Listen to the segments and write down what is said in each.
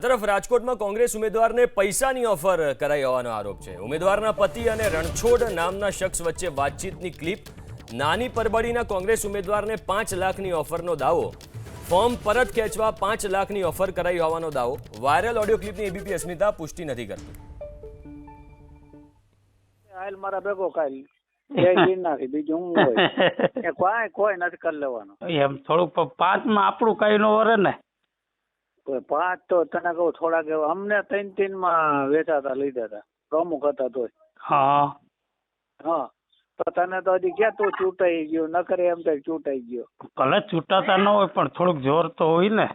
તરફ રાજકોટમાં કોંગ્રેસ ઉમેદવારને પૈસાની ઓફર કરાઈ હોવાનો આરોપ છે। ઉમેદવારના પતિ અને રણછોડ નામના શખ્સ વચ્ચે વાતચીતની ક્લિપ। નાની પરબડીના કોંગ્રેસ ઉમેદવારને 5 લાખની ઓફરનો દાવો। ફોર્મ પરત ખેંચવા 5 લાખની ઓફર કરાઈ હોવાનો દાવો। વાયરલ ઓડિયો ક્લિપની એબીપી અસ્મિતા પુષ્ટિ નથી કરતી। હાલ મારા ભેગો કાલ જય ગિરનારી બીજું હું હોય એ કોઈ નથી કરી લેવાનું એમ થોડુંક 5 માં આપણું કઈ નો વરે ને 5 તો તને કહું થોડાક એવા અમને 3 માં વેચાતા લીધા હતા પ્રમુખ હતા તોય હા તો તને તો હજી ક્યાં તું ચૂંટાઈ ગયો ન કરે એમ તો ચૂંટાઈ ગયો ભલે છૂટાતા ન હોય પણ થોડુંક જોર તો હોય ને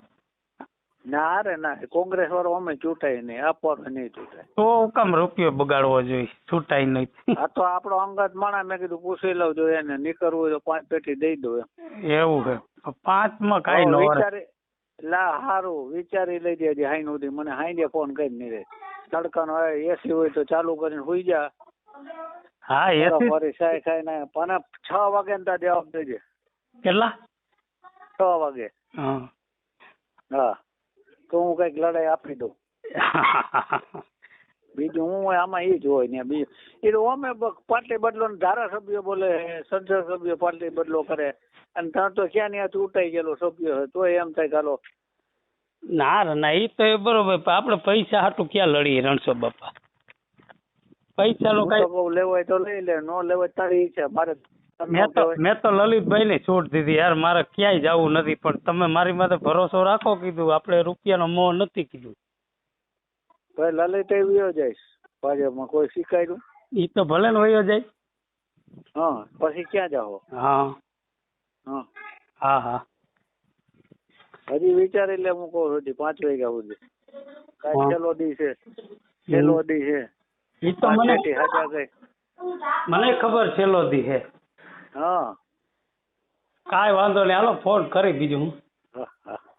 ના રે ના કોંગ્રેસ વાળો અમે ચૂંટાય નહીં આપવાનું નહીં ચૂંટાય તો કામ રૂપિયો બગાડવો જોઈએ છૂટાય નહીં આ તો આપણો અંગત માણસ મેં કીધું પૂછી લઉં જોઈએ એને નીકળવું હોય તો 5 પેટી દઈ દો એવું છે 5 માં કઈ ન વરે લા હારું વિચારી લઈ જજે હાઈ નું મને હાઈ ફોન કરી નહીં રે તડકાનો એસી હોય તો ચાલુ કરીને સુઈ જા હા એસી ફરી સાય ખાઈને પણ 6 વાગે ને જવાબ દેજે કેટલા 6 વાગે હા તો હું કઈક લડાઈ આપી દઉં બીજું હું હોય આમાં એ જ હોય ને બીજું એ તો અમે પાર્ટી બદલો ને ધારાસભ્યો બોલે સંસદ સભ્યો પાર્ટી બદલો કરે અને ત્યાં તો ક્યાં ત્યાં ચૂંટાઈ ગયેલો સભ્ય તો એમ થાય ચાલો ના ના એ તો બરોબર પણ આપણે પૈસા હાટું ક્યાં લડીએ રણછોડ બાપા પૈસા નો કઈ લેવાય તો લઈ લે નો લેવાય તારી ઈચ્છા મારે મેં તો લલિતભાઈ ને છૂટ દીધી યાર મારે ક્યાંય જવું નથી પણ તમે મારી માથે ભરોસો રાખો કીધું આપણે રૂપિયાનો મોહ નથી કીધું ભાઈ લલિત વયો જઈશ ભાજપમાં કોઈ શીખાયું ઈ તો ભલે ને વયો જાય પછી ક્યાં જાઓ હા હા હજી વિચારી લે હું કહું સુધી 5 વાગ્યા સુધી કઈ છેલ્લો દી છે છેલ્લો દી છે ઈ તો મને ખબર છેલ્લો દી છે કાંઈ વાંધો નહીં હાલો ફોન કરી બીજું હું